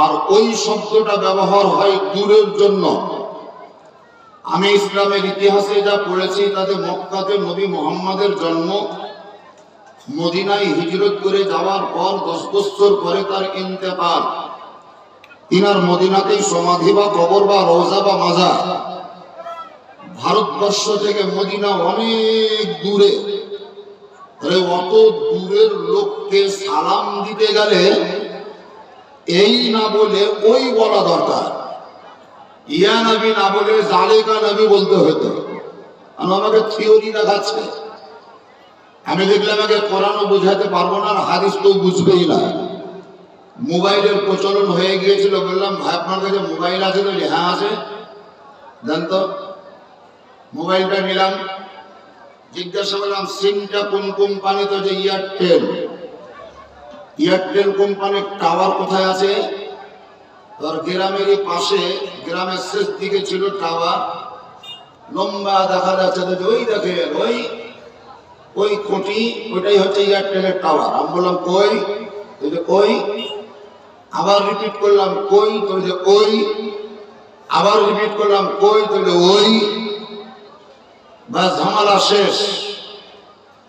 আর ওই শব্দটা ব্যবহার হয় দূরের জন্য। আমি ইসলামের ইতিহাসে যা পড়েছি তাতে মক্কাতে নবী মুহাম্মাদের জন্ম, মদিনায় হিজরত করে যাওয়ার পর 10 বছর পরে তার ইন্তেকাল, তিনার মদিনাতেই সমাধি বা কবর বা রওজা বা মাজার। ভারতবর্ষ থেকে মদিনা অনেক দূরে, অত দূরের লোককে সালাম দিতে গেলে এই না বলে ওই বলা দরকার, ইয়া নবী না বলে জালেকা নবী বলতে হতো। আমাকে থিওরি দেখাচ্ছে, আমি দেখলাম আগে কোরআনও বুঝাতে পারবো না, আর হাদিস তো বুঝবেই না। মোবাইলের প্রচলন হয়ে গিয়েছিল, বললাম ভাই আপনার কাছে মোবাইল আছে? তো হ্যাঁ আছে। জানতো মোবাইলটা নিলাম, জিজ্ঞাসা করলাম সিমটা কোন কোম্পানি? তো যে এয়ারটেল। এয়ারটেল কোম্পানির টাওয়ার কোথায় আছে? তোর গ্রামেরই পাশে, গ্রামের শেষ দিকে ছিল টাওয়ার, লম্বা দেখা যাচ্ছে। ওই দেখে ওই কোটি, ওইটাই হচ্ছে এয়ারটেলের টাওয়ার। আমি বললাম কই? ওই। আবার রিপিট করলাম কই? তো ওই। আবার রিপিট করলাম কই? তো ওই। বাস ঝামেলা শেষ।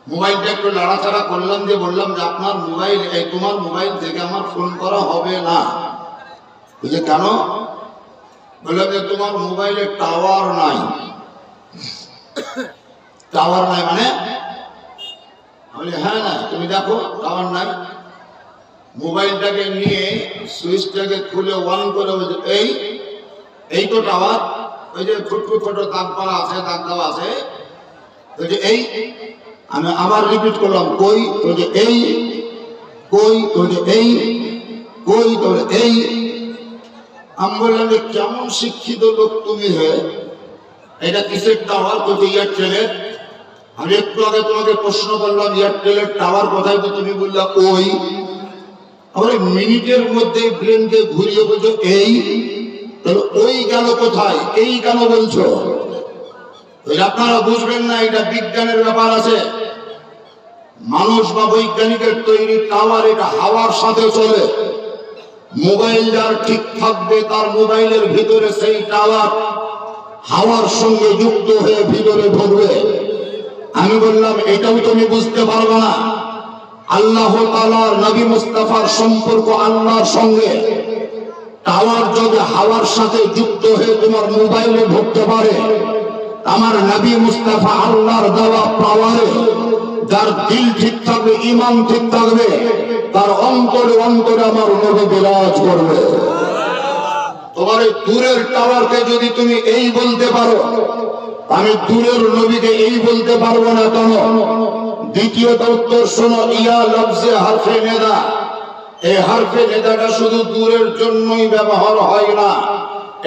মোবাইলটা একটু লাড়াচাড়া করলাম, যে বললাম যে আপনার মোবাইল, এই তোমার মোবাইল থেকে আমার ফোন করা হবে না। বুঝলে কেন? বললাম যে তোমার মোবাইলে টাওয়ার নাই। টাওয়ার নাই মানে? বলি হ্যাঁ না, তুমি দেখো টাওয়ার নাই। মোবাইলটাকে নিয়ে সুইচটাকে খুলে অন করে এই তো টাওয়ার। ওই যে ছোট ছোট দাগ পালা আছে, দাগ দেওয়া আছে। ওই যে এই। আমি আবার রিপিট করলাম কই? তো যে এই। কই? তো যে এই। কই? তো এই। আমি বললাম যে কেমন শিক্ষিত লোক তুমি? এটা কিসের টাওয়ার? তো যে এয়ারটেলের। আমি একটু আগে তোমাকে প্রশ্ন করলাম এয়ারটেলের টাওয়ার কোথায়? তো তুমি বললা ওই। আবার মিনিটের মধ্যে ব্রেনকে ঘুরিয়ে বলছো এই। তাহলে ওই গেল কোথায়? এই কেন বলছো? আপনারা বুঝবেন না, এটা বিজ্ঞানের ব্যাপার আছে। মানুষ বা বৈজ্ঞানিকের তৈরি টাওয়ার, এটা হাওয়ার সাথে চলে। মোবাইল যার ঠিক থাকবে তার মোবাইলের ভিতরে সেই টাওয়ার হাওয়ার সঙ্গে যুক্ত হয়ে ভিতরে ঢুকবে। আমি বললাম এটাও তুমি বুঝতে পারবে না। আল্লাহ তাআলার নবী মুস্তাফার সম্পর্ক আল্লাহর সঙ্গে। টাওয়ার যদি হাওয়ার সাথে যুক্ত হয়ে তোমার মোবাইলে ঢুকতে পারে, আমার নবী মুস্তাফা আল্লাহর দেওয়া পাওয়ারে যার দিল ঠিক থাকবে, ঈমান ঠিক থাকবে, তার অন্তরে অন্তরে আমার নবী বিরাজ করবে। তোমার এই দূরের টাওয়ারকে যদি তুমি এই বলতে পারো, আমি দূরের নবীকে এই বলতে পারবো না কেন? দ্বিতীয়ত উত্তর শোনো, ইয়া লফজে হারফে নেদা। এই হারফে নেদাটা শুধু দূরের জন্যই ব্যবহার হয় না,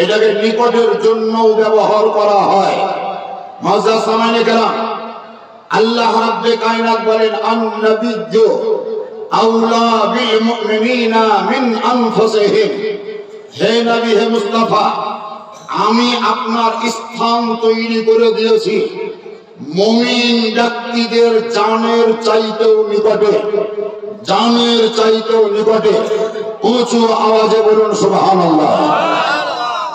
এটাকে নিকটের জন্যও ব্যবহার করা হয়। মাজা সামানে কেরাম, আল্লাহ রাব্বে কায়নাত বলেন আন-নাবিয়্যু আওলা বিল মুমিনিনা মিন আনফুসিহিম। হে নবী, হে মুস্তাফা, আমি আপনার স্থান তৈরি করে দিয়েছি মুমিন ব্যক্তিদের জানের চাইতেও নিকটে, জানের চাইতেও নিকটে। উঁচু আওয়াজে বলুন সুবহানাল্লাহ।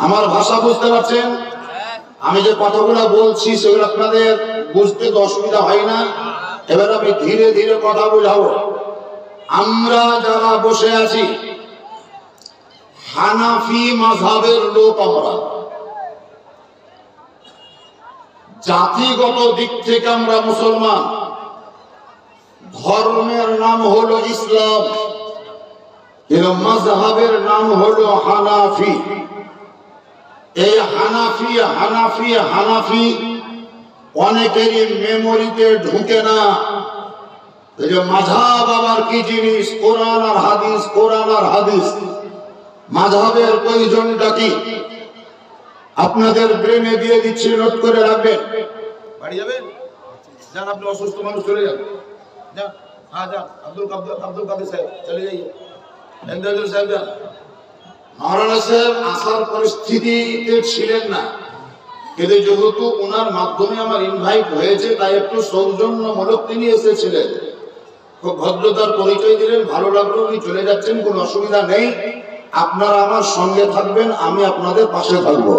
আমার ভাষা বুঝতে পারছেন? আমি যে কথাগুলো বলছি সেগুলো আপনাদের বুঝতে তো অসুবিধা হয় না? এবার আমি ধীরে ধীরে কথা বোঝাবো। আমরা যারা বসে আছি হানাফি মাযহাবের লোক, আমরা জাতিগত দিক থেকে আমরা মুসলমান, ধর্মের নাম হলো ইসলাম, এর মাযহাবের নাম হলো হানাফি। এই হানাফি হানাফি হানাফি অনেকেরই মেমোরিতে ঢুকে না। এই যে মাযহাব আবার কি জিনিস? কোরআন আর হাদিস, কোরআন আর হাদিস। মাযহাবের প্রয়োজনটা কি? আপনাদের ব্রেনে দিয়ে দিচ্ছি, নোট করে রাখবেন। বাড়ি যাবেন? যান, আপনি অসুস্থ মানুষ, চলে যান। হ্যাঁ যান, আব্দুল কাদের সাহেব চলে যাইয়ে, এমদাদুল সাহেব যান। মাওলানা সাহেব আসার পরিস্থিতিতে ছিলেন না, কিন্তু যেহেতু ওনার মাধ্যমে আমার ইনভাইট হয়েছে, তাই একটু সৌজন্যমূলক তিনি এসেছিলেন। খুব ভদ্রতার পরিচয় দিলেন, ভালো লাগলো। উনি চলে যাচ্ছেন, কোনো অসুবিধা নেই। আপনারা আমার সঙ্গে থাকবেন, আমি আপনাদের পাশে থাকবো।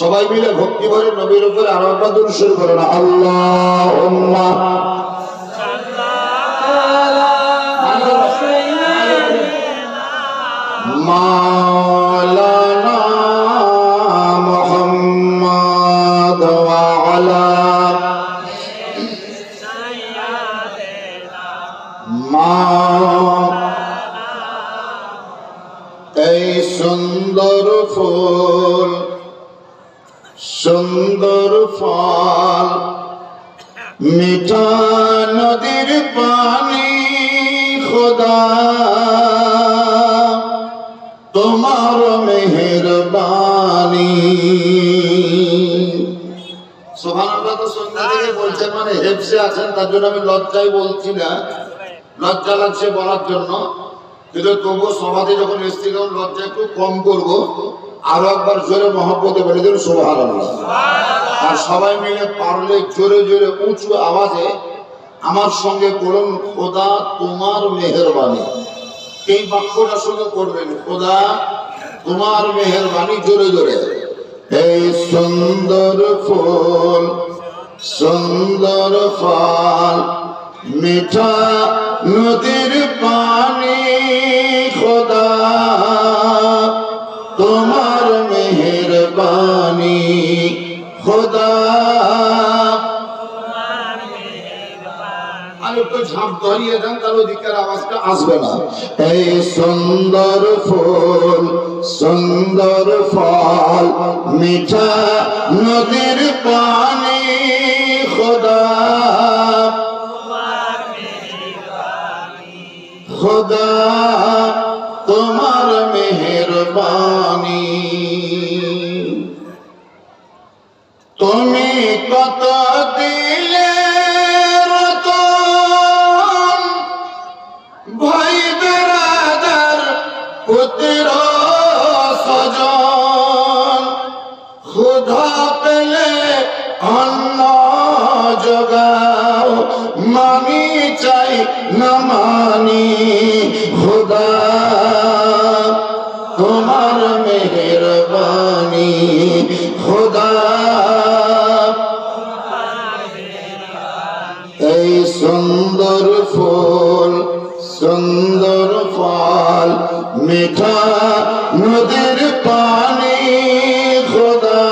সবাই মিলে ভক্তি ভরে নবীর উপরে আরো একবার দুরূদ শরীফ পড়ুন। আল্লাহুম্মা মাওলানা মুহাম্মদ ওয়া আলা এই সুন্দর ফুল সুন্দর ফল মিঠা নদীর পানি খোদা তোমার মেহেরবানি। সুবহানাল্লাহ। তো সন্ধ্যা থেকে বলছেন মানে হেফজে আছেন, তার জন্য আমি লজ্জায় বলছি না, লজ্জা লাগছে বলার জন্য, কিন্তু তবু সভাতে যখন এসছি তখন লজ্জা একটু কম করবো। আরো একবার জোরে মহব্বতে বলে দিন সুবহানাল্লাহ। আর সবাই মিলে পারলে জোরে জোরে উঁচু আওয়াজে আমার সঙ্গে বলুন, খোদা তোমার মেহেরবানি। এই বাক্যটা শুধু করবেন, খোদা তোমার মেহেরবানি, জোরে জোরে। এই সুন্দর ফুল সুন্দর ফল মিঠা নদীর পানি খোদা তোমার মেহেরবানি খোদা। আর একটু ঝাঁপ ধরিয়ে দেন, তাহলে ওদিকের আওয়াজটা আসবে না। এই সুন্দর ফুল সুন্দর ফল মিঠা নদীর পানি খোদা খোদা তোমার মেহেরবানি। তুমি কত দিলে রতন ভাই বেরাদার পুত্র স্বজন, ক্ষুধা পেলে অন্ন যোগাও, মানি চাই না মানি খোদা তোমার মেহেরবানি খোদা। এই সুন্দর ফুল সুন্দর ফল মিঠা নদীর পানি খোদা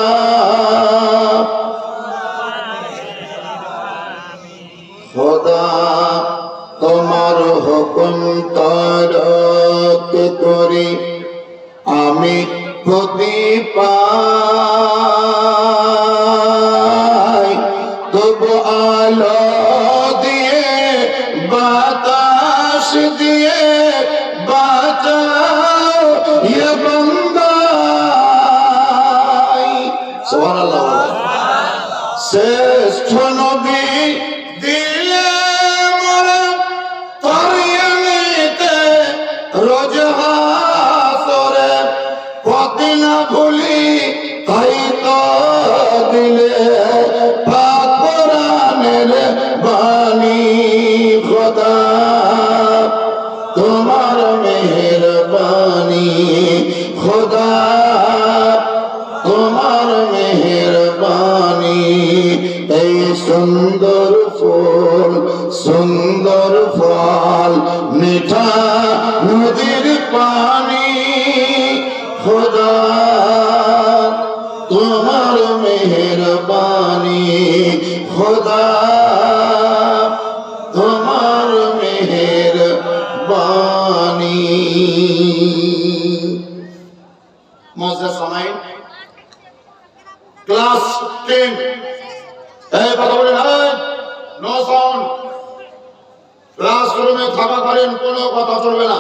খোদা তোমার হুকুম তরক করি আমি ক্ষতি পাই, তবু আলো দিয়ে বাতাস দিয়ে বাঁচাও ইয়ে বান্দাই। সুবহানাল্লাহ। শ্রেষ্ঠ নবী দিলে মোরে তরিয়ানিতে রোজ হাসরে, পথ না ভুলি তাই তো দিলে পাক কোরআনের বাণী খোদা তোমার মেহেরবানি খোদা তোমার মেহেরবানি। এই সুন্দর ফুল সুন্দর ফল মিঠা নদীর পানি খোদা তোমার মেহেরবানি খোদা তোমার মেহেরবানি। মুআজ্জাজ সামাঈন, ক্লাস 10 এই কথা বলেন, নো সাউন্ড। ক্লাসরুমে থাকাকালীন কোনো কথা চলবে না।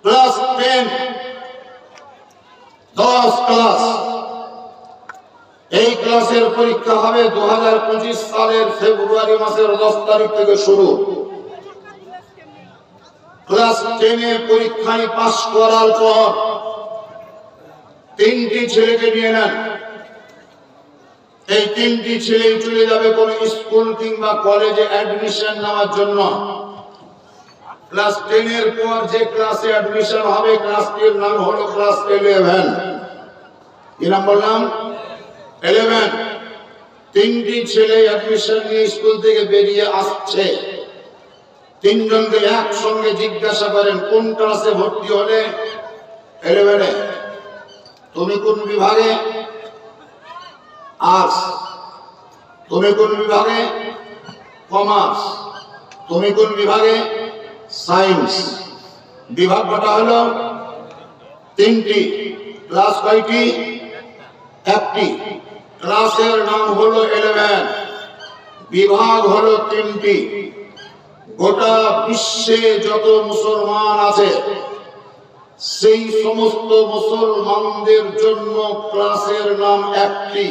ক্লাস 10 10 ক্লাস, এই ক্লাসের পরীক্ষা হবে 2025 সালের ফেব্রুয়ারি মাসের 10 তারিখ থেকে শুরু। ক্লাস 10 পরীক্ষায় পাস করার পর 3টি ছেলেকে নিয়ে নেন। এই 3টি ছেলেই চলে যাবে কোন স্কুল কিংবা কলেজে অ্যাডমিশন নেওয়ার জন্য। ক্লাস 10 এর পর যে ক্লাসে অ্যাডমিশন হবে ক্লাসটির নাম হলো ক্লাস 11। কি নাম বললাম? 11। তিনটি ছেলে অ্যাডমিশন নিয়ে স্কুল থেকে বেরিয়ে আসছে। তিনজনকে একসঙ্গে জিজ্ঞাসা করেন কোন ক্লাসে ভর্তি হলে? 11 এ। তুমি কোন বিভাগে? আর্টস। তুমি কোন বিভাগে? কমার্স। তুমি কোন বিভাগে? সায়েন্স। বিভাগ কটা হলো? তিনটি। ক্লাস কয়টি? একটি। ক্লাসের নাম হলো 11, বিভাগ হলো তিনটি। গোটা বিশ্বে যত মুসলমান আছে সেই সমস্ত মুসলমানদের জন্য ক্লাসের নাম একটি।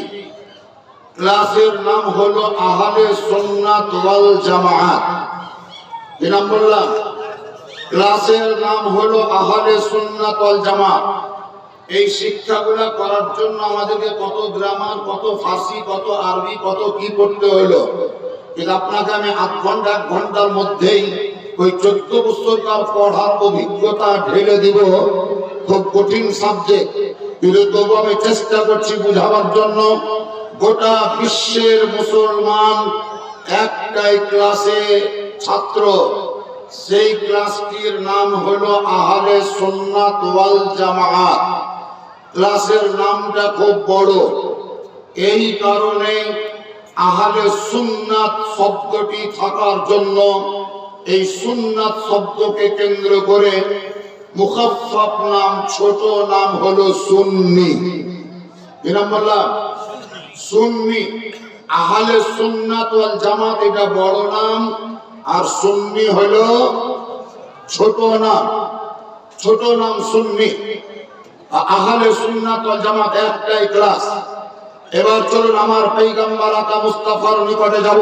ক্লাসের নাম হলো আহলে সুন্নাত ওয়াল জামাআত। কি নাম বললাম? ক্লাসের নাম হলো আহলে সুন্নাত ওয়াল জামাআত। এই শিক্ষাগুলো করার জন্য আমাদেরকে কত গ্রামার, কত ফার্সি, কত আরবি, কত কি পড়তে হলো। কিন্তু আপনাকে আমি 1 ঘন্টার মধ্যেই ওই 14 বছরকার পড়ার অভিজ্ঞতা ঢেলে দিব। খুব কঠিন সাবজেক্ট, কিন্তু তবু আমি চেষ্টা করছি বুঝাবার জন্য। গোটা বিশ্বের মুসলমান একটাই ক্লাসে ছাত্র, সেই ক্লাসটির নাম হলো আহলে সুন্নাত ওয়াল জামাআত। ক্লাসের নামটা খুব বড়, এই কারণে আহলে সুন্নাত শব্দটি থাকার জন্য এই সুন্নাত শব্দকে কেন্দ্র করে মুখাফফাফ নাম, ছোট নাম হলো সুন্নি। কি নাম বললাম? সুন্নি। আহলে সুন্নাত ওয়াল জামাত এটা বড় নাম, আর সুন্নি হলো ছোট নাম। ছোট নাম সুন্নি। আহলে সুন্নাত ওয়াল জামাত একটাই ক্লাস। এবার চলুন আমার পয়গম্বর আকা মুস্তাফার নিকটে যাব।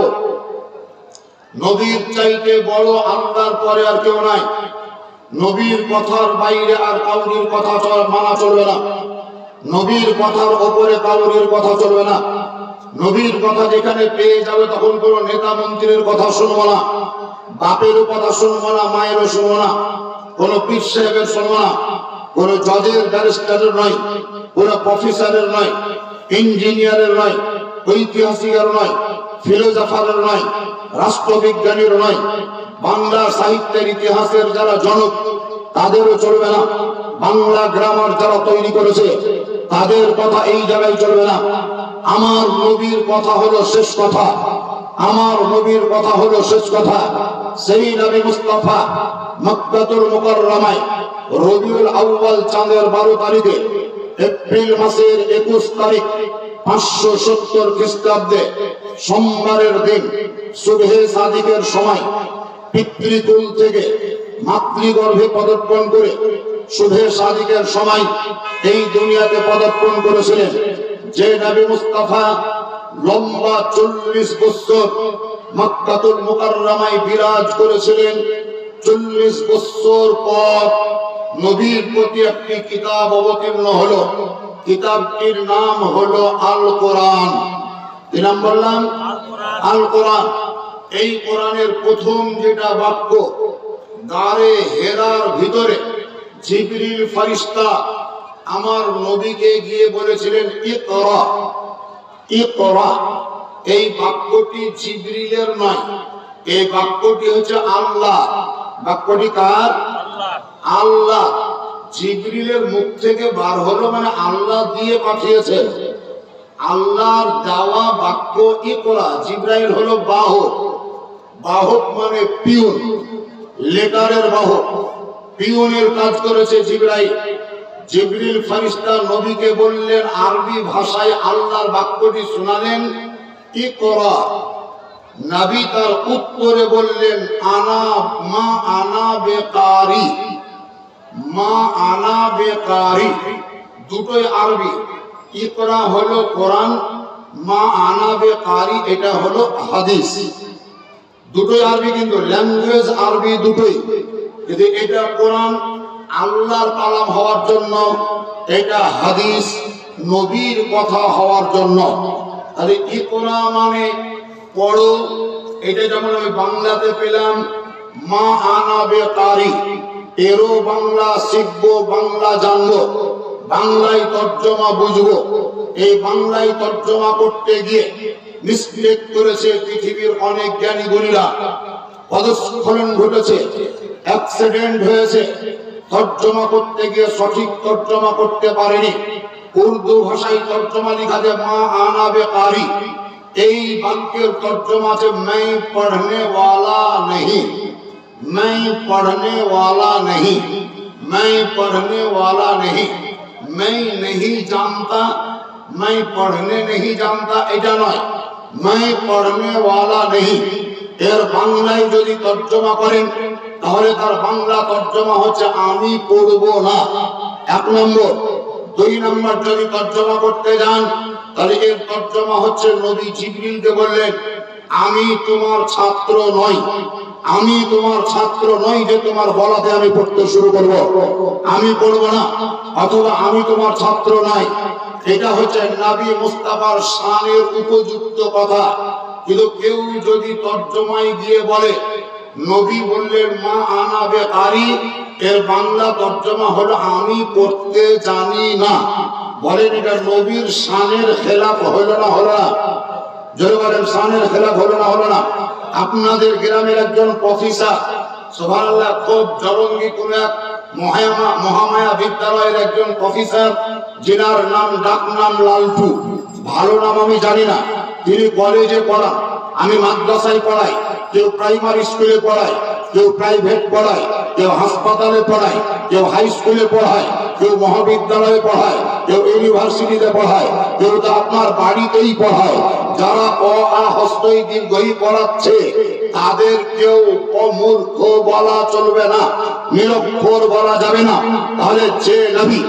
নবীর চাইতে বড় আল্লাহর পরে আর কেউ নাই। নবীর কথার বাইরে আর কাউরির কথা মানা চলবে না। নবীর কথার উপরে কাউরির কথা চলবে না। নবীর কথা যেখানে পেয়ে যাবে তখন কোনো নেতা মন্ত্রীর কথা শুনবো না, বাপেরও কথা শুনবো না, মায়েরও শুনবো না, কোন পীর সাহেবের শুনবো না, কোন জজের, ব্যারিস্টারের নয়, কোন প্রফেসরের নয়, ইঞ্জিনিয়ারের নয়, ঐতিহাসিকের নয়, ফিলোজফারের নয়, রাষ্ট্রবিজ্ঞানীর নয়, বাংলা সাহিত্যের ইতিহাসের যারা জনক তাদেরও চলবে না। বাংলা গ্রামার যারা তৈরি করেছে তাদের কথা এই জায়গায় চলবে না। আমার নবীর কথা হলো শেষ কথা। আমার নবীর কথা হলো শেষ কথা। সেই নবী মুস্তাফা মক্কাতুল মুকাররমায় রবিউল আউয়াল চাঁদের 12 তারিখে, এপ্রিল মাসের 21 তারিখ 570 খ্রিস্টাব্দে সোমবারের দিন সুবহে সাদিকের সময় পিতৃকুল থেকে মাতৃগর্ভে পদার্পণ করে সুবহে সাদিকের সময় এই দুনিয়াতে পদার্পণ করেছিলেন যে নবী মুস্তাফা লম্বা 40 বছর মক্কাতুল মুকাররমায় বিরাজ করেছিলেন। 40 বছর পর নবীর প্রতি একটি কিতাব অবতীর্ণ হলো। কিতাবটির নাম হলো আল কোরআন। কি নাম বললাম? আল কোরআন। এই কোরআনের প্রথম যেটা বাক্য, গারে হেরার ভিতরে জিবরিল ফেরেশতা আমার নবীকে গিয়ে বলেছিলেন ইকরা, ইকরা। এই বাক্যটি জিবরিলের নয়, এই বাক্যটি হচ্ছে আল্লাহ। বাক্যটি কার? আল্লাহ। জিবরিলের মুখ থেকে বার হলো মানে আল্লাহ দিয়ে পাঠিয়েছেন। আল্লাহর দেওয়া বাক্য ইকরা। জিবরাইল হলো বাহক। বাহক মানে পিউন, লেটারের বাহক। পিউনের কাজ করেছে জিবরাইল। জিবরিল ফেরেশতা নবীকে বললেন, আরবি ভাষায় আল্লাহর বাক্যটি শোনালেন ইকরা। নবী তার উত্তরে বললেন আনা মা আনা বেকারি, মা আনা বেকারি। দুটোই আরবি। ইকরা হলো কোরআন, মা আনা বেকারি এটা হলো হাদিস। দুটোই আরবি, কিন্তু ল্যাঙ্গুয়েজ আরবি দুটোই। কিন্তু এটা কোরআন আল্লাহর কালাম হওয়ার জন্য, এটা হাদিস নবীর কথা হওয়ার জন্য। তাহলে ইকরা মানে পড়ো, এটা যেমন আমি বাংলাতে পেলাম মা আনাবে কারি, এরও বাংলা শিখবো, বাংলা জানবো, বাংলায় তর্জমা বুঝবো। এই বাংলায় তর্জমা করতে গিয়ে মিস্টেক করেছে পৃথিবীর অনেক জ্ঞানী গুণীরা, পদস্খলন ঘটেছে, অ্যাক্সিডেন্ট হয়েছে, তর্জমা করতে গিয়ে সঠিক তর্জমা করতে পারেনি। উর্দু ভাষায় তর্জমা লিখা যায় মা আনাবে কারি, এই বাক্যের তর্জমা আছে मैं पढ़ने वाला नहीं, मैं पढ़ने वाला नहीं, मैं पढ़ने वाला नहीं, मैं नहीं जानता, मैं पढ़ने नहीं जानता, এটা নয়, मैं पढ़ने वाला नहीं। এর বাংলায় যদি তর্জমা করেন তাহলে তার বাংলা তর্জমা হচ্ছে আমি পড়ব না, এক নম্বর। দুই নম্বর যদি তর্জমা করতে যান তাহলে এর তর্জমা হচ্ছে নবী জিবরিলকে বললেন আমি তোমার ছাত্র নই, আমি তোমার ছাত্র নই যে তোমার বলাতে আমি পড়তে শুরু করব, আমি পড়ব না, অথবা আমি তোমার ছাত্র নই। এটা হচ্ছে নবী মুস্তাফার শানের উপযুক্ত কথা। কিন্তু কেউ যদি তর্জমায় গিয়ে বলে নবী বললেন মা আনাবে কারি, এর বাংলা তর্জমা হলো আমি পড়তে জানি না, বলেন এটা নবীর শানের খেলাফ হলো না? হলো না? জোরে বলেন, শানের খেলাফ হলো না? হলো না? আপনাদের গ্রামের একজন প্রফেসর, সুবহানাল্লাহ, খুব জলঙ্গি কোন এক মহামায়া বিদ্যালয়ের একজন প্রফেসর, যিনার নাম ডাক নাম লালটু, ভালো নাম আমি জানি না। তিনি কলেজে পড়ান, আমি মাদ্রাসায় পড়াই, কেউ প্রাইমারি স্কুলে পড়ায়, কেউ প্রাইভেট পড়ায়, কেউ হাসপাতালে পড়ায়, কেউ হাই স্কুলে পড়ায়, কেউ মহাবিদ্যালয়ে পড়ায়, কেউ ইউনিভার্সিটিতে পড়ায়, কেউ তো আপনার বাড়িতেই পড়ায়। যারা অ আ হস্তই দীর্ঘই পড়াচ্ছে তাদের কেউ অমূর্খ বলা চলবে না, নিরক্ষর বলা যাবে না। তাহলে যে নবী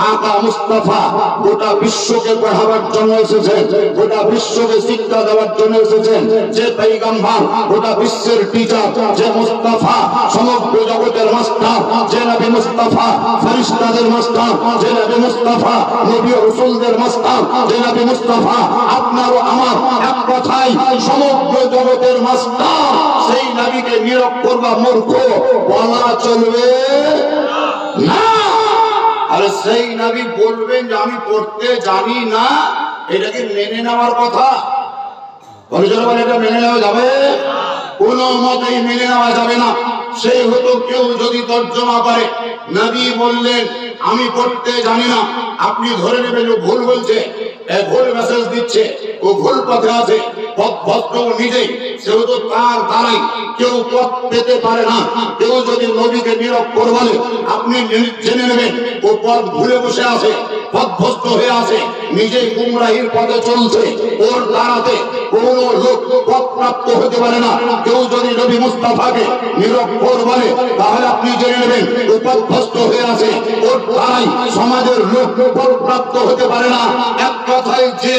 আকা মুস্তাফা গোটা বিশ্বকে পড়াবার জন্য এসেছেন, গোটা বিশ্বকে শিক্ষা দেওয়ার জন্য এসেছেন, যে পয়গম্বর গোটা বিশ্বের টিচার, যে মুস্তাফা সমগ্র জগতের মাস্টার, যে নবী মুস্তাফা ফেরেশতাদের মাস্টার, যে নবী মুস্তাফা নবী ও রাসূলদের মাস্টার, যে নবী মুস্তাফা আপনার ও আমার এক কথায় সমগ্র জগতের মাস্টার, সেই নবীকে নিরক্ষর বা মূর্খ বলা চলবে না। আর সেই নবী বলবেন যে আমি পড়তে জানি না, এটাকে মেনে নেওয়ার কথা? এটা মেনে নেওয়া যাবে? কোন মতেই মেনে নেওয়া যাবে না। সেই হতো কেউ যদি তর্জমা করে নবী বললেন আমি পড়তে জানি না, আপনি ধরে নেবেন ও ভুল বলছে, ভুল মেসেজ দিচ্ছে, ও ভুল পথে আছে, পথ ভ্রষ্ট নিজেই, সেহেতু তার দ্বারাই কেউ পথ পেতে পারে না। কেউ যদি নবীকে নিরক্ষর বলে আপনি জেনে নেবেন ও পথ ভুলে বসে আছে, পথভ্রষ্ট হয়ে আছে, নিজেই গুমরাহির পথে চলছে, ওর দ্বারাতে কোন লোক পথ প্রাপ্ত হতে পারে না। কেউ যদি নবী মুস্তাফাকে নিরক্ষর বলে তাহলে আপনি জেনে নেবেন ও পথভ্রষ্ট হয়ে আছে, ওর দ্বারাই সমাজের লোক পথ প্রাপ্ত হতে পারে না। এক কথায় যে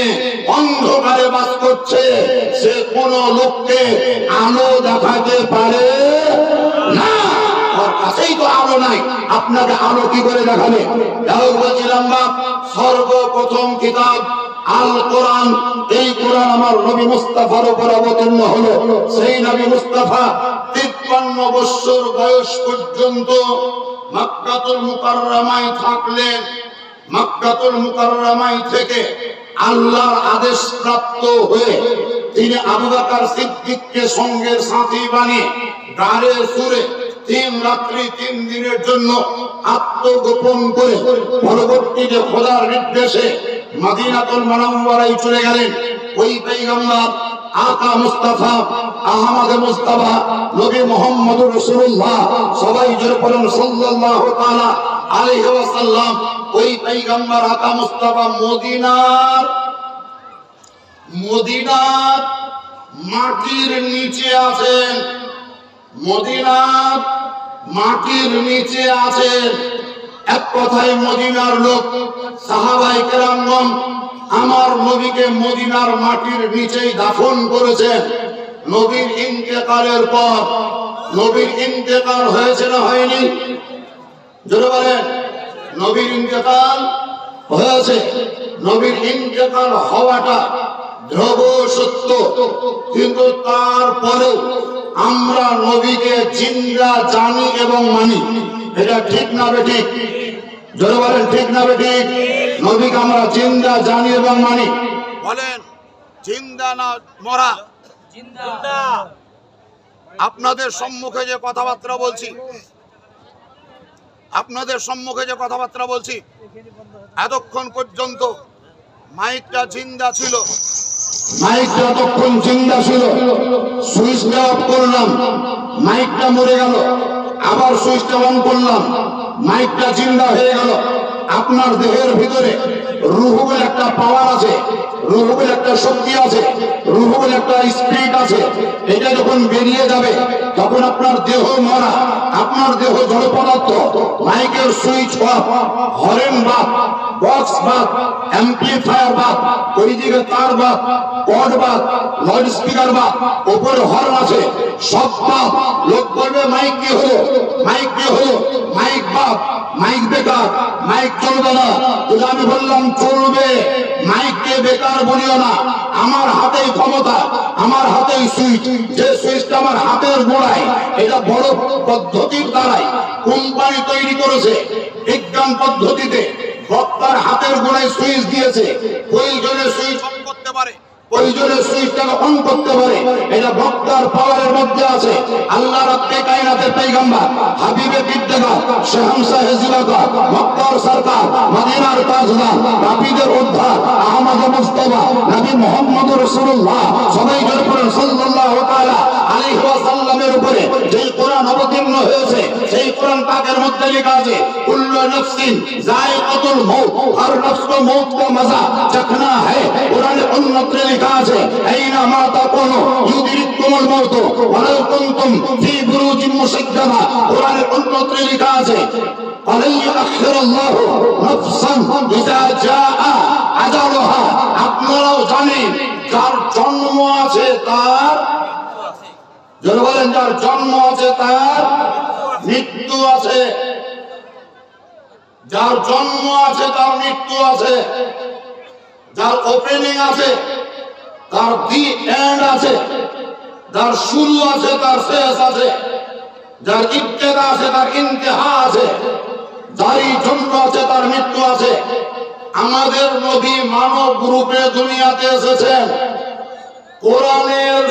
অন্ধকারে বাস করছে সে কোন লোককে আলো দেখাতে পারে না, ওর কাছেই তো আলো নাই, আপনাকে আলো কি করে দেখাবে? বলছিলাম বা সর্বপ্রথম কিতাব আল কোরআন, এই কোরআন আমার নবী মুস্তাফার উপর অবতীর্ণ হলো। সেই নবী মুস্তাফা 53 বছর বয়স পর্যন্ত মক্কাতুল মুকাররমায় থাকলেন। মক্কাতুল মুকাররমায় থেকে আল্লাহর আদেশ প্রাপ্ত হয়ে তিনি আবু বকর সিদ্দিককে সঙ্গের সাথী বানিয়ে গাড়ে সুরে 3 রাত্রি 3 দিনের জন্য আত্মগোপন করে পরবর্তীতে খোদার নির্দেশে মদিনাতুল মুনাওয়ারায় চলে গেলেন। ওই পয়গম্বর আকা মুস্তাফা আহমদ মুস্তাফা নবী মুহাম্মদুর রাসূলুল্লাহ, সবাই জোরে পড়ুন সাল্লাল্লাহু তাআলা আলাইহি ওয়াসাল্লাম। ওই পয়গম্বর আকা মুস্তাফা মদিনার মাটির নিচে আছেন, মদিনার মাটির নিচে আছেন। এক কথায় মদিনার লোক সাহাবায়ে কেরামগণ আমার নবীকে মদিনার মাটির নিচেই দাফন করেছেন। নবীর ইন্তেকালের পর, নবীর ইন্তেকাল হয়েছে না হয়নি? জোরে বলেন, নবীর ইন্তেকাল হয়েছে। নবীর ইন্তেকাল হওয়াটা ধ্রুব সত্য, কিন্তু তারপরেও আমরা নবীকে জিন্দা জানি এবং মানি। এটা ঠিক না বেঠিক? জোরে বলেন ঠিক না বেঠিক? নবীকে আমরা জিন্দা জানি এবং মানি। বলেন জিন্দা না মরা? জিন্দা। আপনাদের সম্মুখে যে কথাবার্তা বলছি, এতক্ষণ পর্যন্ত মাইকটা জিন্দা ছিল, মাইকটা এতক্ষণ জিন্দা ছিল, সুইচটা অফ করলাম, মাইকটা মরে গেল, আবার সুইচটা অন করলাম, মাইকটা জিন্দা হয়ে গেল। আপনার দেহের ভিতরে রূহ বলে একটা পাওয়ার আছে, রূহ বলে একটা শক্তি আছে, রূহ বলে একটা স্পিরিট আছে। এটা যখন বেরিয়ে যাবে তখন আপনার দেহ মরা, আপনার দেহ জড় পদার্থ। মাইকের সুইচ অফ, হরেন বাদ, বক্স বাদ, অ্যাম্পলিফায়ার বাদ, ওইদিকে তার বাদ, কর্ড বাদ, লাউড স্পিকার বাদ, উপরে হর্ন আছে, সব বাদ। লোক বলবে মাইক কি হলো, মাইক কি হলো, মাইক বাদ, মাইক বেকার, মাইক চলবে না। কিন্তু আমি বললাম চলবে। মাইককে বেকার বলিও না। আমার হাতেই ক্ষমতা, আমার হাতেই সুইচ। যে সুইচটা আমার হাতের গোড়ায়, এটা বড় পদ্ধতির দ্বারাই কোম্পানি তৈরি করেছে, বিজ্ঞান পদ্ধতিতে বক্তার হাতের গোড়ায় সুইচ দিয়েছে। প্রয়োজনে সুইচ অন করতে পারে, প্রয়োজনে সুইচটাকে অন করতে পারে। এটা বক্তার পাওয়ারের মধ্যে আছে। আল্লাহ রাব্বে কায়নাতের পয়গম্বর হাবিবে বিদ্যাগা শাহমশা হেজিলাকা মক্কার সরকার মদিনার তাজদার রাবিদের উদ্ধার আহমদ মুস্তাফা নবী মুহাম্মদ রাসূলুল্লাহ সবাই জোরে বলেন সাল্লাল্লাহু তাআলা আলাইহি ওয়াসাল্লামের উপরে যেই কোরআন অবতীর্ণ হয়েছে, সেই কোরআন পাকের মধ্যে লেখা আছে কুল্লু নাফসিন যায়কাতুল মউত, হর নফস কো মউত কা মজা চখনা হ্যায়। কোরআনে অন্যত্র লেখা আছে আইনা মা তাকুনু ইউদরিকুমুল মাউত ওয়ালাউ কুনতুম ফি বুরুজিন মুশাদ্দাদা। কোরআনে অন্যত্র লেখা আছে আলাই আখিরাল্লাহু নাফসান ইযা জাআ আজালুহা। আপনারাও জানেন যার জন্ম আছে তার, যারা বলেন যার জন্ম আছে তার মৃত্যু আছে, যার জন্ম আছে তার মৃত্যু আছে, যার ওপেনিং আছে তার দি এন্ড আছে, যার শুরু আছে তার শেষ আছে, যার ইবতেদা আছে তার ইন্তেহা আছে, যারই জন্ম আছে তার মৃত্যু আছে। আমাদের নবী মানব রূপে দুনিয়াতে এসেছেন কোরআনের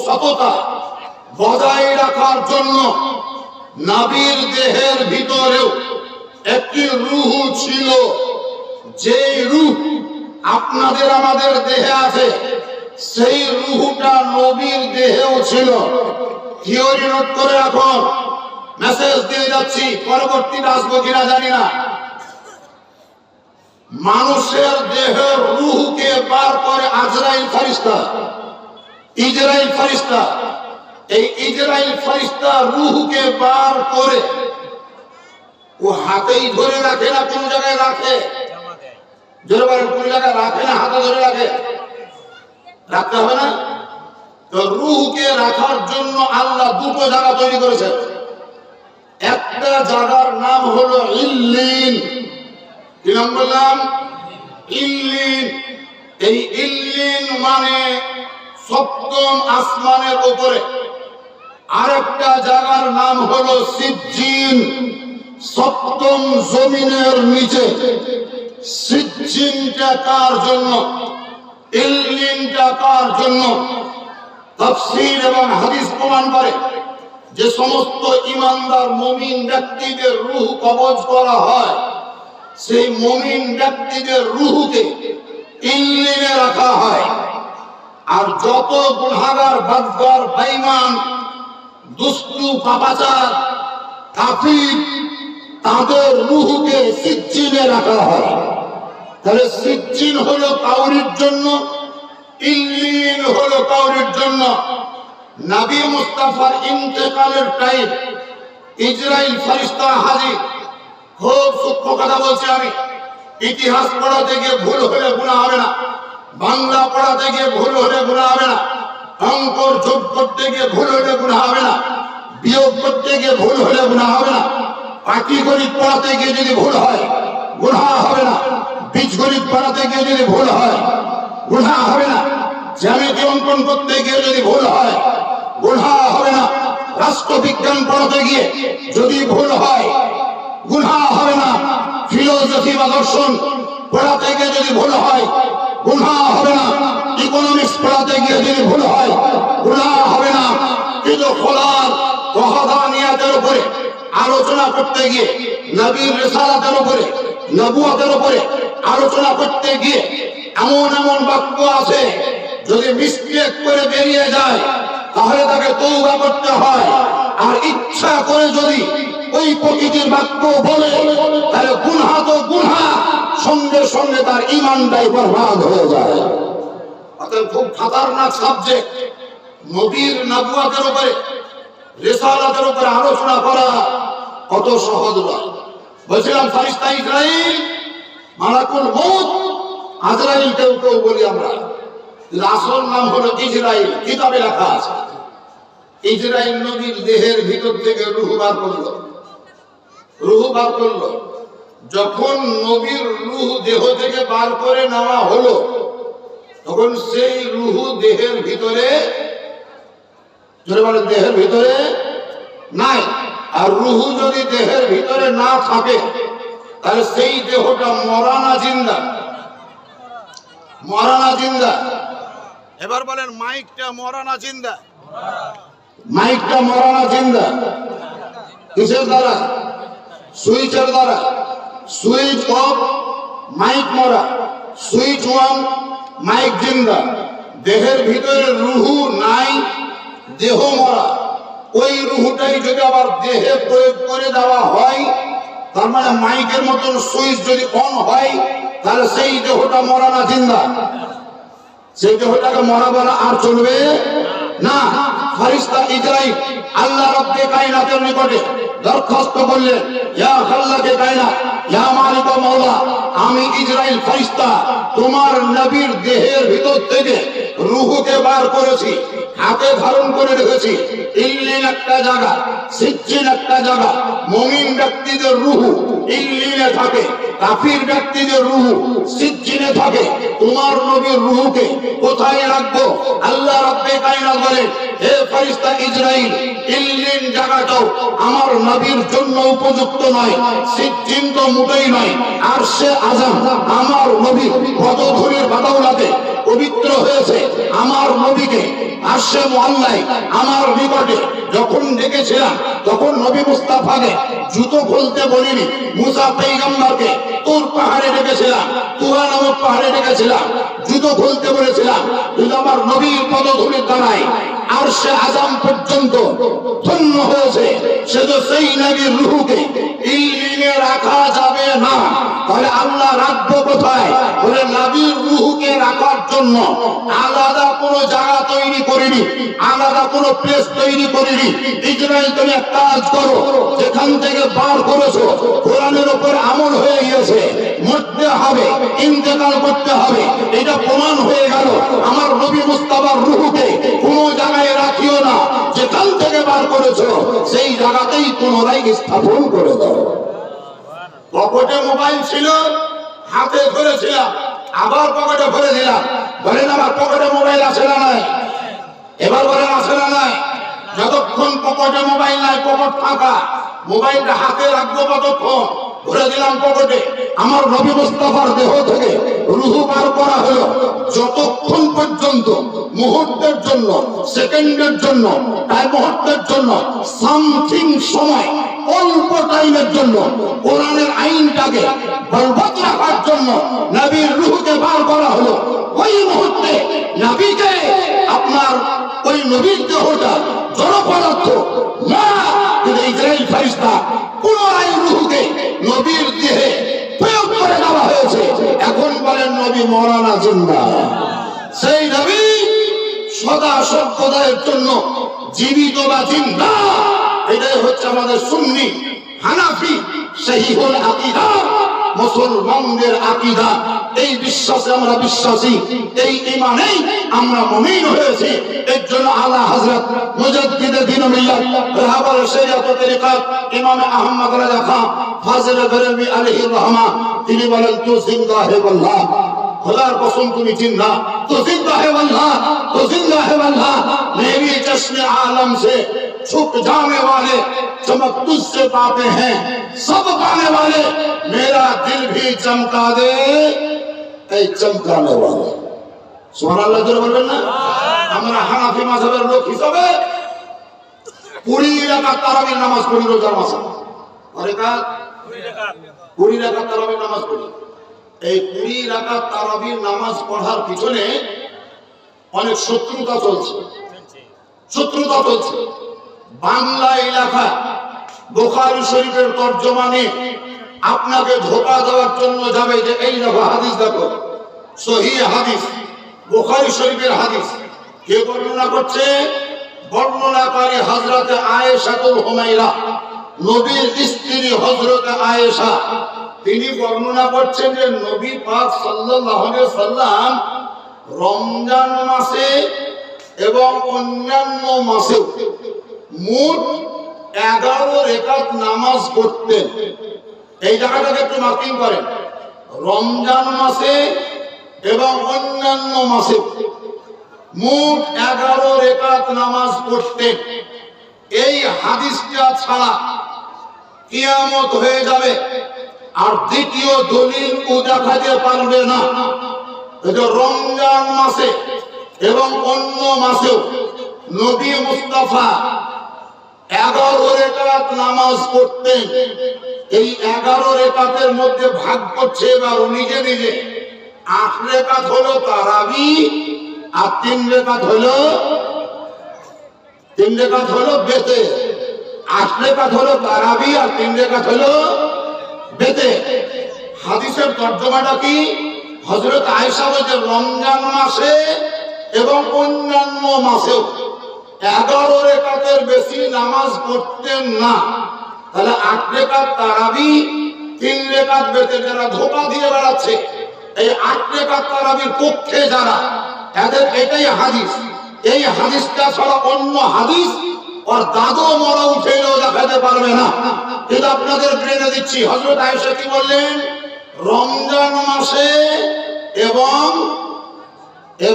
সততা বজায় রাখার জন্য। নবীর দেহের ভিতরেও একটি রূহ ছিল, যে রূহ আপনাদের আমাদের দেহে আছে, সেই রূহটা নবীর দেহেও ছিল। থিওরি নোট করে রাখুন, মেসেজ দিয়ে যাচ্ছি, পরবর্তীতে আসবো কিনা জানি না। মানুষের দেহের রূহকে বার করে আজরাইল ফেরেশতা, ইজরাইল ফেরেশতা। এই ইজরাইল ফেরেশতা রূহকে বার করে ও হাতেই ধরে রাখে না কোন জায়গায় রাখে, জোরে বলেন কোন জায়গায় রাখে না, হাতে ধরে রাখে, রাখতে হবে না? তো রূহকে রাখার জন্য আল্লাহ দুটো জায়গা তৈরি করেছেন। একটা জায়গার নাম হলো ইল্লিন। কি নাম বললাম? ইল্লিন। এই ইল্লিন মানে সপ্তম আসমানের উপরে। আরেকটা জায়গার নাম হলো সিজ্জিন, সপ্তম জমিনের নিচে। সিজ্জিনটা কার জন্য, ইল্লিনটা কার জন্য? তাফসীর এবং হাদিস প্রমাণ করে যে সমস্ত ঈমানদার মুমিন ব্যক্তিদের রূহ কবজ করা হয়, সেই মুমিন ব্যক্তিদের রূহকে ইল্লিনে রাখা হয়। আর যত গুনাহগার, বদকার, বেঈমান, দুষ্টু, পাপাচার, কাফির, তাদের রূহকে সিজ্জিনে রাখা হয়। তাহলে সিজ্জিন হলো কাউরির জন্য, ইল্লিন হলো কাউরির জন্য। নবী মুস্তাফার ইন্তেকালের টাইম ইজরাইল ফেরেশতা হাজির। খুব সূক্ষ্ম কথা বলছি আমি। ইতিহাস পড়াতে গিয়ে ভুল হলে গুনাহ হবে না, বাংলা পড়াতে গিয়ে ভুল হলে গুনাহ হবে না, অঙ্কর যোগ করতে গিয়ে ভুল হলে গুনাহ হবে না, বিয়োগ করতে গিয়ে ভুল হলে গুনাহ হবে না, পাটিগণিত পড়াতে গিয়ে যদি ভুল হয় গুনাহ হবে না, বীজগণিত পড়াতে গিয়ে যদি ভুল হয় গুনাহ হবে না, জ্যামিতি অঙ্কন করতে গিয়ে যদি ভুল হয় গুনাহ হবে না। রাষ্ট্রবিজ্ঞান পড়াতে গিয়ে যদি ভুল হয় গুনাহ হবে না। ফিলোসফি বা দর্শন পড়াতে গিয়ে যদি ভুল হয় গুনাহ হবে না। ইকোনমিক্স পড়াতে গিয়ে যদি ভুল হয় গুনাহ হবে না। কিন্তু খোলার ওয়াহদানিয়াতের উপরে আলোচনা করতে গিয়ে, নবীর রিসালাতের উপরে, নবুয়তের উপরে আলোচনা করতে গিয়ে এমন এমন বাক্য আছে যদি মিস্টেক করে বেরিয়ে যায় তাহলে তাকে তওবা করতে হয়। আর ইচ্ছা করে যদি ওই প্রকৃতির বাক্য বলে তাহলে গুনাহ তো গুনাহ, সঙ্গে সঙ্গে তার ঈমানটাই বরবাদ হয়ে যায়। অতএব খুব খতরনাক সাবজেক্ট। নবীর নবুয়তের উপরে, রিসালাতের উপরে আলোচনা করা কত সহজ নয়। বলছিলাম ফেরেশতা ইসরাইল, মালাকুল মউত, আজরাইল কেউ কেউ বলি আমরা, আসল নাম হলো ইসরাইল, কিতাবে লেখা আছে। ইসরাইল নবীর দেহের ভিতর থেকে রূহ বার করলো, রূহ বার করলো। যখন নবীর রূহ দেহ থেকে বার করে নেওয়া হলো তখন সেই রূহ দেহের ভিতরে, দেহের ভিতরে নাই। আর রূহ যদি দেহের ভিতরে না থাকে তাহলে সেই দেহটা মরা না জিন্দা? মরা না জিন্দা? এবার বলেন মাইকটা মরা না জিন্দা? মাইকটা মরা না জিন্দা? কিসের দ্বারা? সুইচের দ্বারা। সুইচ অফ, মাইক মরা। সুইচ অন, মাইক জিন্দা। দেহের ভিতরে রূহ নাই, দেহ মরা। ওই রূহটাই যদি আবার দেহে প্রয়োগ করে দেওয়া হয়, তার মানে মাইকের মতন সুইচ যদি অন হয় তাহলে সেই দেহটা মরা না জিন্দা? সেই দেহটাকে মরা বলা আর চলবে না। ফেরেশতা ইসরাইল আল্লাহ রব্বে কায়নাতের নিকটে দরখাস্ত করলেন, ইয়া খাল্লাকে কায়নাত, ইয়া মালিক ও মাওলা, আমি ইসরাইল ফেরেশতা তোমার নবীর দেহের ভিতর থেকে রূহকে বার করেছি, হাতে ধারণ করে রেখেছি। ইল্লিন একটা জায়গা, সিজ্জিন একটা জায়গা। মুমিন ব্যক্তিদের রূহ ইল্লিনে থাকে, কাফির ব্যক্তিদের রূহ সিজ্জিনে থাকে। তোমার নবীর রূহকে কোথায় রাখবো? আল্লাহ রাব্বে কায়নাত বলেন, হে ফেরেশতা ইসরাইল, ইল্লিন জায়গাটাও আমার নবীর জন্য উপযুক্ত নয়, সিজ্জিন তো মোটেই নয়। আরশে আযম আমার নবী পদধূলির বাদৌলাতে পবিত্র হয়েছে। আমার নবীকে আরশে মুআল্লায় আমার নিকটে যখন ডেকেছিলাম তখন নবী মুস্তাফাকে জুতো খুলতে বলিনি। মুসা পয়গম্বরকে তুর পাহাড়ে ডেকেছিলাম, তুরা নামক পাহাড়ে ডেকেছিলাম, জুতো খুলতে বলেছিলাম। কিন্তু আমার নবীর পদধূলির দ্বারাই আরশে আযম পর্যন্ত ধন্য হয়েছে। সে তো সেই নবীর রূহকে ইল্লিনে রাখা যাবে না, তাহলে আল্লাহ রাখবো কোথায়? বলে নবীর রূহকে রাখার জন্য আলাদা কোনো জায়গা তৈরি করিনি, আলাদা কোনো প্লেস তৈরি করিনি। ইসরাইল তুমি এক কাজ করো, যেখান থেকে বার করেছো কোরআনের উপর আমল হয়ে গিয়েছে, মরতে হবে, ইন্তেকাল করতে হবে, এটা প্রমাণ হয়ে গেল। আমার নবী মুস্তাফার রূহকে কোনো জায়গায় রাখিও না, যেখান থেকে বার করেছো সেই জায়গাতেই পুনরায় স্থাপন করে দাও। পকেটে মোবাইল ছিল, হাতে ধরেছিলাম, আবার পকেটে ভরে দিলাম। বলেন আমার পকেটে মোবাইল আছে না নাই? এবার বলেন আছে না নাই? যতক্ষণ পকেটে মোবাইল নাই, পকেট ফাঁকা, মোবাইলটা হাতে রাখবো কতক্ষণ? ভরে দিলাম পকেটে। আমার নবী মুস্তাফার দেহ থেকে রূহ বার করা হলো, যতক্ষণ পর্যন্ত মুহূর্তের জন্য, সেকেন্ডের জন্য, মুহূর্তের জন্য, সামথিং সময়, অল্প টাইমের জন্য কোরআনের আইনটাকে বলবৎ রাখার জন্য নবীর রূহকে বার করা হলো। ওই মুহূর্তে নবীকে, আপনার ওই নবীর দেহটা জড় পদার্থ মরা, কিন্তু ইসরাইল ফেরেশতা পুনরায় রূহকে নবীর দেহে প্রয়োগ করে দেওয়া হয়েছে। এখন বলেন নবী মরা না জিন্দা? সেই নবী সদা সর্বদায়ের জন্য জীবিত বা জিন্দা। এটাই হচ্ছে আমাদের সুন্নি হানাফি সহিহুল আকীদা, মুসলমানদের আকীদা। এই বিশ্বাসে আমরা বিশ্বাসী, এই ঈমানেই আমরা মুমিন হয়েছি। এর জন্য আলা হযরত মুজাদ্দিদে দ্বীন মিল্লাত রাহবার শরিয়াত ও তরিকাত ইমাম আহমদ রাজা খান ফাজিল বেরেলভী আলাইহির রহমা তিনি বলেন, তু জিন্দা হে আল্লাহ, खुदार कसम तुम्हें चिन्ना तो जिंदा है वल्लाह, तो जिंदा है वल्लाह। मेरी चश्मे आलम से छुप जाने वाले चमक तुझसे पाते हैं सब पाने वाले, मेरा दिल भी चमका दे এই চমকানে वाले। সুবহানাল্লাহ জোরে বলবেন না? আমরা হানাফি মাযহাবের লোক হিসাবে 20 রাকাত তারাবির নামাজ পড়ি রোজার মাসে। কয় রাকাত? 20 রাকাত তারাবির নামাজ পড়ি। এই 20 রাকাত তারাবির নামাজ পড়ার পিছনে অনেক শত্রুতা চলছে, শত্রুতা চলছে। বাংলা এলাকা বুখারী শরীফের তরজমা নিয়ে আপনাকে ধোঁকা দেওয়ার জন্য যাবে যে এই দেখো হাদিস, দেখো সহিহ হাদিস, বুখারী শরীফের হাদিস। কে বর্ণনা করছে? বর্ণনাকারী হযরত আয়েশাতুল হুমায়রা, নবীর স্ত্রী হযরত আয়েশা। তিনি বর্ণনা করছেন যে নবী পাক সাল্লাল্লাহু আলাইহি ওয়াসাল্লাম রমজান মাসে এবং অন্যান্য মাসেও মোট 11 রাকাত নামাজ পড়তেন। এই জায়গাটাকে একটু মার্কিং করেন। রমজান মাসে এবং অন্যান্য মাসে মোট 11 রাকাত নামাজ পড়তেন। এই হাদিসটা ছাড়া কিয়ামত হয়ে যাবে আর দ্বিতীয় দলিল ও দেখাতে পারবে না। রমজান মাসে এবং অন্য মাসেও নবী মুস্তাফা 11 রাকাত নামাজ পড়তেন। এই 11 রাকাতের মধ্যে ভাগ করছে এবার নিজে নিজে। 8 রাকাত হলো তারাবি আর 3 রাকাত হলো বেতে। 8 রাকাত হলো তারাবি আর 3 রাকাত হলো বেতে। হাদিসের তর্জমাটা কি? হযরত আয়েশা বলেন রমজান মাসে এবং অন্যান্য মাসেও 11 রাকাতের বেশি নামাজ পড়তেন না। তাহলে 8 রাকাত তারাবি 3 রাকাত বেতে। যারা ধোঁকা দিয়ে বেড়াচ্ছে এই 8 রাকাত তারাবির পক্ষে যারা, এদের এটাই হাদিস। এই হাদিসটা ছাড়া অন্য হাদিস আর দাদু মরা উঠেও দেখাতে পারবে না। কিন্তু আপনাদের ব্রেনে দিচ্ছি, হযরত আয়েশা কি বললেন? রমজান মাসে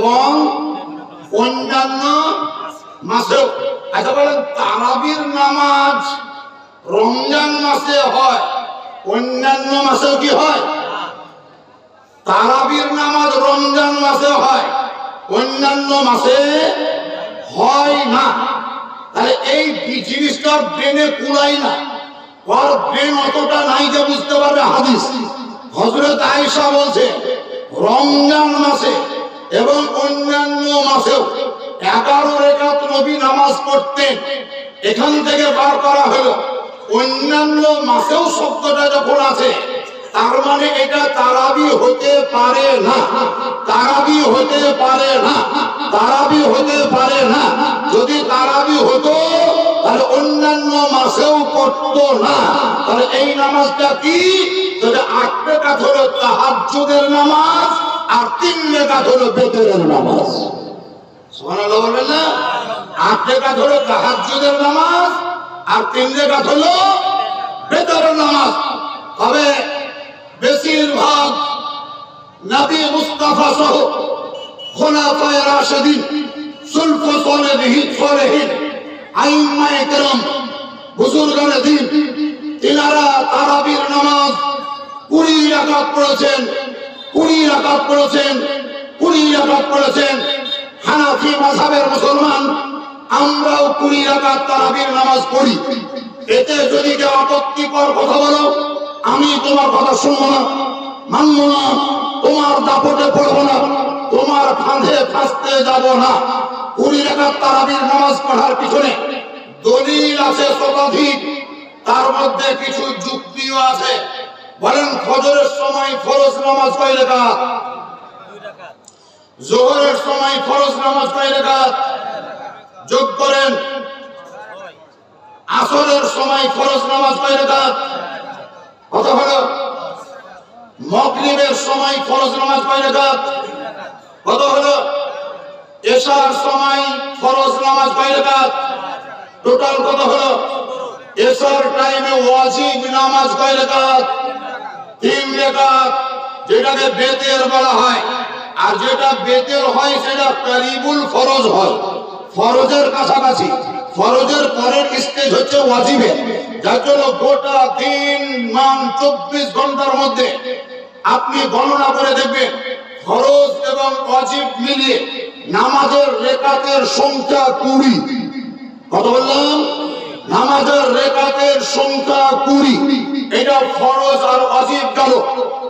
এবং অন্যান্য মাসেও। আচ্ছা বলেন, তারাবির নামাজ রমজান মাসে হয়, অন্যান্য মাসেও কি হয়? তারাবির নামাজ রমজান মাসে হয়, অন্যান্য মাসে হয় না। তাহলে এই জিনিসটা ব্রেনে কুলাই না, ওর ব্রেন অতটা নাই যে বুঝতে পারবে হাদিস। হযরত আয়েশা বলছে রমজান মাসে এবং অন্যান্য মাসেও 11 রাকাত নবী নামাজ পড়তেন। এখান থেকে বার করা হলো অন্যান্য মাসেও শব্দটা যখন আছে তার মানে এটা তারাবি হতে পারে না, তারাবি হতে পারে না, তারাবি হতে পারে না। যদি তারাবি হতো তাহলে অন্যান্য মাসেও পড়তো না। তাহলে এই নামাজটা কি? 8 রাকাত হলো তাহাজ্জুদের নামাজ আর 3 রাকাত হলো বেতরের নামাজ। সুবহানাল্লাহ বলবেন না? 8 রাকাত হলো তাহাজ্জুদের নামাজ আর 3 রাকাত হলো বেতরের নামাজ। তবে বেশিরভাগ নবী মুস্তাফা সহ খুলাফায়ে রাশিদিন, সুলফ সালেহিন, আইম্মায়ে কেরাম, বুজুর্গানে দ্বীন, তিনারা তারাবির নামাজ 20 রাকাত পড়েছেন, 20 রাকাত পড়েছেন, 20 রাকাত পড়েছেন। হানাফি মাযহাবের মুসলমান আমরাও 20 রাকাত তারাবির নামাজ পড়ি। এতে যদি কেউ আপত্তিকর কথা বলো, আমি তোমার কথা শুনবো না, মানবো না, তোমার দাপটে পড়বো না, তোমার ফাঁদে ফাঁসতে যাব না। 20 রাকাত তারাবির নামাজ পড়ার পিছনে দলিল আছে শতাধিক, তার মধ্যে কিছু যুক্তিও আছে। বলেন, ফজরের সময় ফরজ নামাজ কয় রাকাত? যোহরের সময় ফরজ নামাজ কয় রাকাত? যোগ করেন। আসরের সময় ফরজ নামাজ কয় রাকাত? কত হলো? মাগরিবের সময় ফরজ নামাজ কয় রাকাত? কত হলো? এশার সময় ফরজ নামাজ কয় রাকাত? টোটাল কত হলো? এশার টাইমে ওয়াজিব নামাজ কয় রাকাত? 3 রাকাত। যেটাকে বেতের বলা হয়, আর যেটা বেতের হয় সেটা কারিবুল ফরজ হয়, ফরজের কাছাকাছি। ফরজের পরের স্টেজ হচ্ছে ওয়াজিবে, যার জন্য গোটা দিন মান 24 ঘন্টার মধ্যে আপনি গণনা করে দেখবেন ফরজ এবং ওয়াজিব মিলিয়ে নামাজের রেকাতের সংখ্যা 20। কত বললাম? নামাজের রেকাতের সংখ্যা 20। এটা ফরজ আর ওয়াজিব গেল।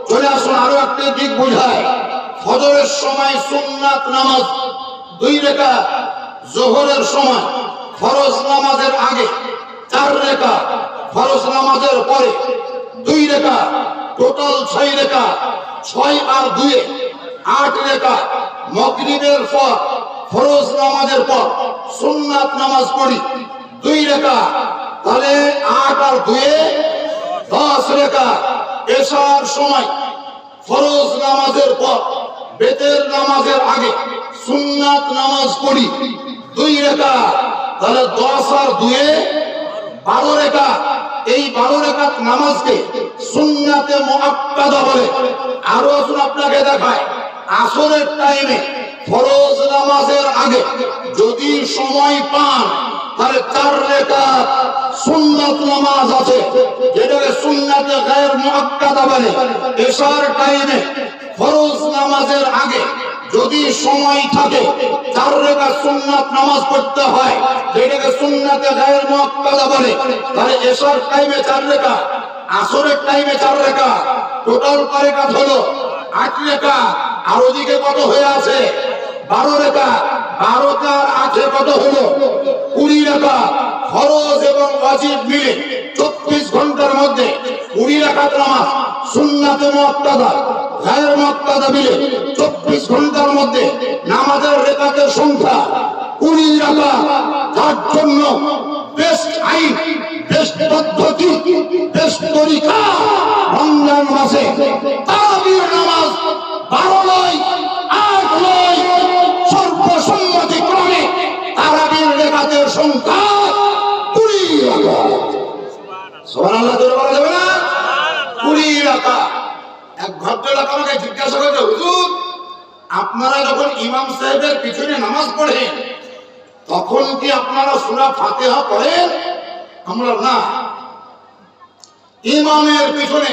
চলে আসুন আরো একটা দিক বোঝায়। ফজরের সময় সুন্নাত নামাজ 2 রাকাত, যোহরের সময় ফরজ নামাজের আগে 4 রাকাত, ফরজ নামাজের পরে 2 রাকাত, টোটাল 6 রাকাত। 6 আর 2 8 রাকাত। মাগরিবের পর ফরজ নামাজের পর সুন্নাত নামাজ পড়ি 2 রাকাত, তাহলে 8 আর 2 10 রাকাত। এশার সময় ফরজ নামাজের পর বেতের নামাজের আগে সুন্নাত নামাজ পড়ি 2 রাকাত, তাহলে 10 আর 2 12 রাকাত। এই 12 রাকাত নামাজকে সুন্নাতে মুআক্কাদা বলে। আরো আসুন আপনাকে দেখায়, আসরের টাইমে ফরজ নামাজের আগে যদি সময় পান তাহলে 4 রাকাত সুন্নাত নামাজ আছে, যেটাকে সুন্নাতে গায়র মুআক্কাদা বলে। এশার টাইমে ফরজ নামাজের আগে যদি সময় থাকে 4 রাকাত সুন্নাত নামাজ পড়তে হয়, যেটাকে সুন্নাতে গায়র মুআক্কাদা বলে। তাহলে এশার টাইমে 4 রাকাত, আসরের টাইমে 4 রাকাত, টোটাল রাকাত হলো 8 রাকাত। আর ওদিকে কত হয়ে আছে? 12 রাকাত। 12 আর 8 কত হলো? 20 রাকাত। ফরজ এবং ওয়াজিব মিলে 24 ঘন্টার মধ্যে 20 রাকাত নামাজ সুন্নাতে মুআক্কাদা গায়র মুআক্কাদা মিলে 24 ঘন্টার মধ্যে নামাজের রাকাতের সংখ্যা 20 রাকাত। তার জন্য বেস্ট আইন, বেস্ট পদ্ধতি, বেস্ট তরিকা রমজান মাসে তারাবির নামাজ 12 নয় 8 নয়, সর্বসম্মতিক্রমে তারাবির রাকাতের সংখ্যা 20 রাকাত। সুবহানাল্লাহ জোরে বলা যাবে না? 20 রাকাত। এক ভদ্রলোক আমাকে জিজ্ঞাসা করলো, হুজুর আপনারা যখন ইমাম সাহেবের পিছনে নামাজ পড়েন তখন কি আপনারা সূরা ফাতিহা পড়েন? আমরা না, ইমামের পিছনে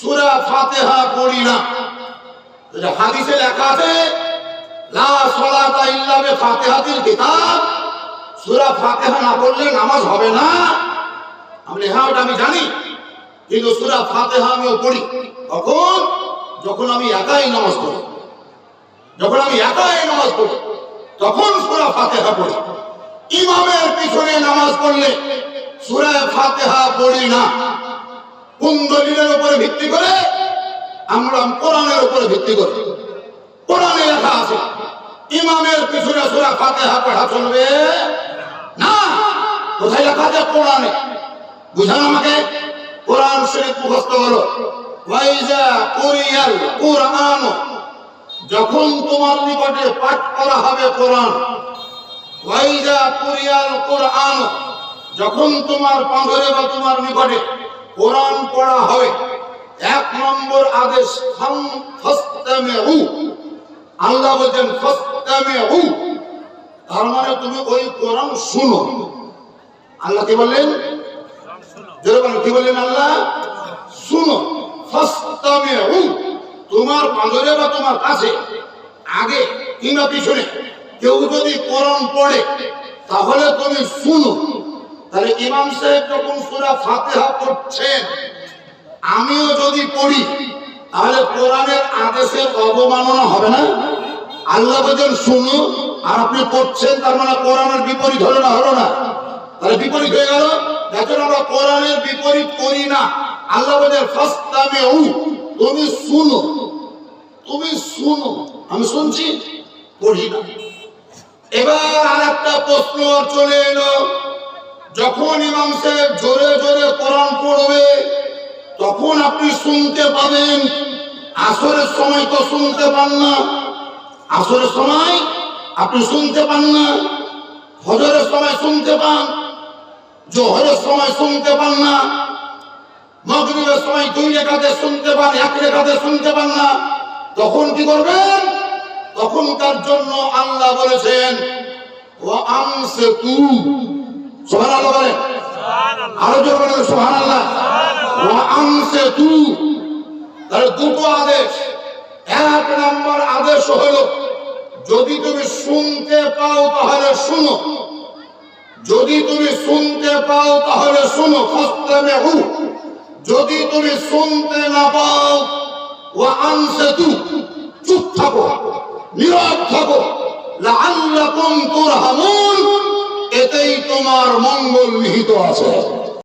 সূরা ফাতিহা পড়ি না। হাদিসে লেখা আছে লা সালাতা ইল্লা বিফাতিহাতিল কিতাব, সূরা ফাতিহা না পড়লে নামাজ হবে না। আমি হ্যাঁ ওটা আমি জানি, কিন্তু সূরা ফাতিহা আমিও পড়ি। তখন যখন আমি একাই নামাজ পড়ি, তখন সূরা ফাতিহা পড়ি। ইমামের পিছনে নামাজ পড়লে সূরা ফাতিহা পড়ি না। কোন দলিলের উপরে ভিত্তি করে? আমরা কোরআনের উপরে ভিত্তি করি। কোরআনে লেখা আছে ইমামের পিছনে সূরা ফাতিহা পড়া চলবে না। কোথায় লেখা আছে? কোরআনে। বুঝান আমাকে। কোরআন শরীফ মুখস্থ করো। ওয়াইজা কুরিয়াল কুরআন, যখন তোমার নিকটে পাঠ করা হবে কোরআন। ওয়াইজা কুরিয়াল কুরআন, যখন তোমার পাঁজরে বা তোমার নিকটে কোরআন পড়া হবে। 1 নম্বর আদেশ ফাসতামিউ। আল্লাহ বলেন ফাসতামিউ, তার মানে তুমি ওই কোরআন শুনো। আল্লাহ কি বললেন? যেরকম কি বললেন? আল্লাহ শুনো। ফাসতামিউ, তোমার পাঁজরে বা তোমার কাছে আগে কিংবা পিছনে কেউ যদি কোরআন পড়ে তাহলে তুমি শুনো। তাহলে ইমাম সাহেব যখন সূরা ফাতিহা পড়ছেন আমিও যদি পড়ি তাহলে কোরআনের আদেশের অবমাননা হবে না? আল্লাহ বলেন শুনো আর আপনি পড়ছেন, তার মানে কোরআনের বিপরীত হলো না? হলো না? তাহলে বিপরীত হয়ে গেল। দেখুন আমরা কোরআনের বিপরীত করি না। আল্লাহ বলেন ফাসতামিউ, তুমি শুনো, তুমি শুনো। আমি শুনছি, পড়ি না। এবার আরেকটা প্রশ্ন চলে এলো, যখন ইমাম সাহেব জোরে জোরে কোরআন পড়বে তখন আপনি শুনতে পাবেন। আসরের সময় তো শুনতে পান না, আসরের সময় আপনি শুনতে পান না। ফজরের সময় শুনতে পান, জোহরের সময় শুনতে পান না। মাগরিবের সময় 2 রাকাতে শুনতে পান, 1 রাকাতে শুনতে পান না, তখন কি করবেন? তখন তার জন্য আল্লাহ বলেছেন ওয়া আমসিতু, সুবহানাল্লাহ বলেন, আরো জোরে বলেন সুবহানাল্লাহ। ওয়া আমসিতু, তার দুটো আদেশ। 1 নম্বর আদেশ হলো যদি তুমি শুনতে পাও তাহলে শুনো, যদি তুমি শুনতে পাও তাহলে শুনো, ফাসতামিউ। যদি তুমি শুনতে না পাও ওয়া আনসিতু, চুপ থাকো, নীরব থাকো, লাআল্লাকুম তুরহামুন, এতেই তোমার মঙ্গল নিহিত আছে।